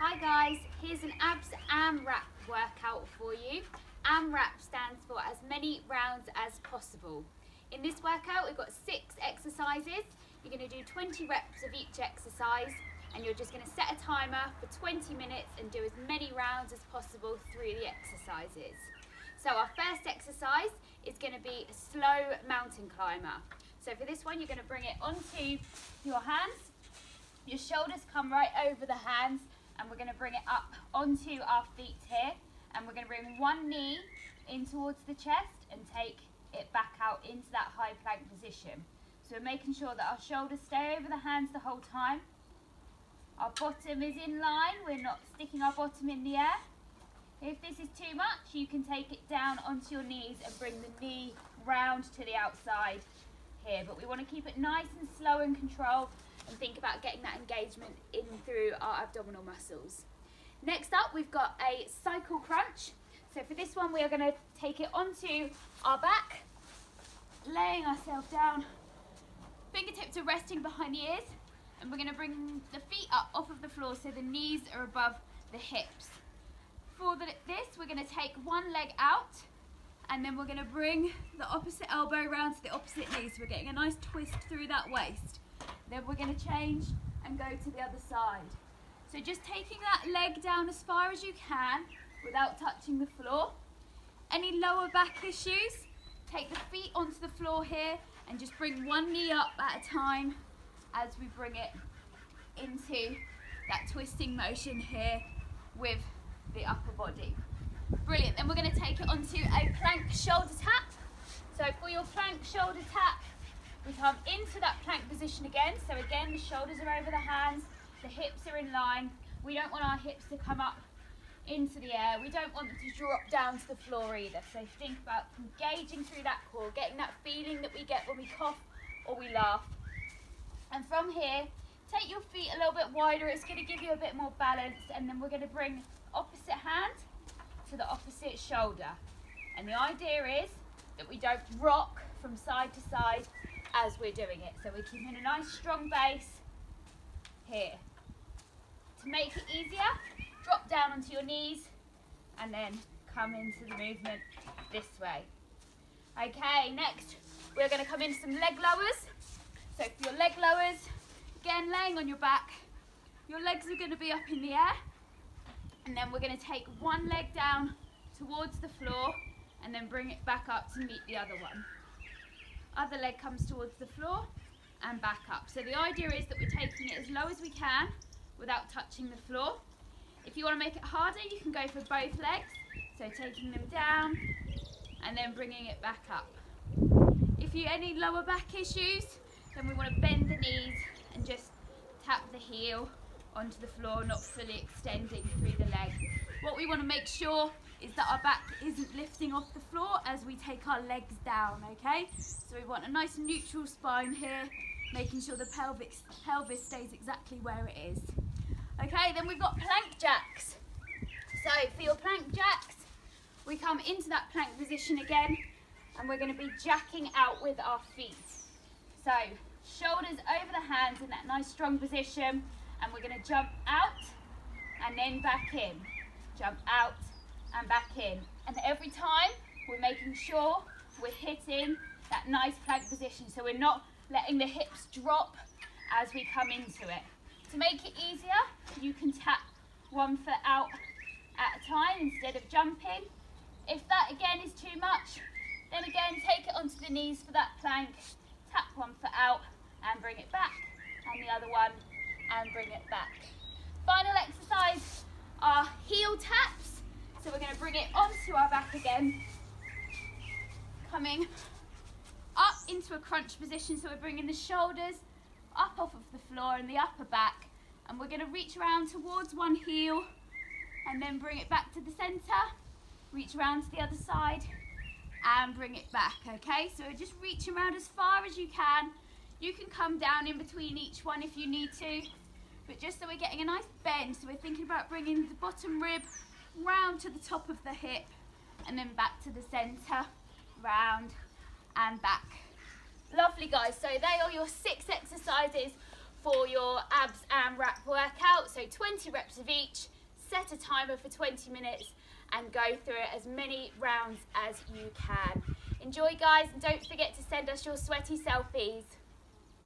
Hi guys, here's an abs AMRAP workout for you. AMRAP stands for as many rounds as possible. In this workout we've got 6 exercises. You're going to do 20 reps of each exercise and you're just going to set a timer for 20 minutes and do as many rounds as possible through the exercises. So our first exercise is going to be a slow mountain climber. So for this one you're going to bring it onto your hands. Your shoulders come right over the hands and we're going to bring it up onto our feet here, and we're going to bring one knee in towards the chest and take it back out into that high plank position. So we're making sure that our shoulders stay over the hands the whole time. Our bottom is in line, we're not sticking our bottom in the air. If this is too much, you can take it down onto your knees and bring the knee round to the outside here, but we want to keep it nice and slow and controlled and think about getting that engagement in through our abdominal muscles. Next up, we've got a cycle crunch. So for this one, we are going to take it onto our back, laying ourselves down. Fingertips are resting behind the ears, and we're going to bring the feet up off of the floor so the knees are above the hips. For this, we're going to take one leg out, and then we're going to bring the opposite elbow round to the opposite knee, so we're getting a nice twist through that waist. Then we're going to change and go to the other side. So just taking that leg down as far as you can without touching the floor. Any lower back issues, take the feet onto the floor here and just bring one knee up at a time as we bring it into that twisting motion here with the upper body. Brilliant. Then we're going to take it onto a plank shoulder tap. So for your plank shoulder tap, we come into that plank position again. So again, the shoulders are over the hands, the hips are in line. We don't want our hips to come up into the air. We don't want them to drop down to the floor either. So think about engaging through that core, getting that feeling that we get when we cough or we laugh. And from here, take your feet a little bit wider. It's going to give you a bit more balance. And then we're going to bring opposite hand to the opposite shoulder. And the idea is that we don't rock from side to side as we're doing it. So we're keeping a nice strong base here. To make it easier, drop down onto your knees and then come into the movement this way. Okay, next we're going to come into some leg lowers. So for your leg lowers, again laying on your back, your legs are going to be up in the air, and then we're going to take one leg down towards the floor and then bring it back up to meet the other one. Other leg comes towards the floor and back up. So the idea is that we're taking it as low as we can without touching the floor. If you want to make it harder, you can go for both legs. So taking them down and then bringing it back up. If you any lower back issues, then we want to bend the knees and just tap the heel onto the floor, not fully extending through the leg. What we want to make sure is that our back isn't lifting off the floor as we take our legs down, okay? So we want a nice neutral spine here, making sure the pelvis stays exactly where it is. Okay, then we've got plank jacks. So for your plank jacks, we come into that plank position again, and we're going to be jacking out with our feet. So shoulders over the hands in that nice strong position, and we're going to jump out and then back in. Jump out and back in. And every time we're making sure we're hitting that nice plank position, so we're not letting the hips drop as we come into it. To make it easier, you can tap one foot out at a time instead of jumping. If that again is too much, then again take it onto the knees for that plank, tap one foot out and bring it back, and the other one and bring it back. Final exercise are heel taps. So we're going to bring it onto our back again, coming up into a crunch position. So we're bringing the shoulders up off of the floor and the upper back, and we're going to reach around towards one heel and then bring it back to the center, reach around to the other side and bring it back. Okay, so just reach around as far as you can. You can come down in between each one if you need to, but just so we're getting a nice bend, so we're thinking about bringing the bottom rib round to the top of the hip and then back to the center, round and back. Lovely guys, so they are your 6 exercises for your abs AMRAP workout. So 20 reps of each, set a timer for 20 minutes and go through it as many rounds as you can. Enjoy, guys, and don't forget to send us your sweaty selfies.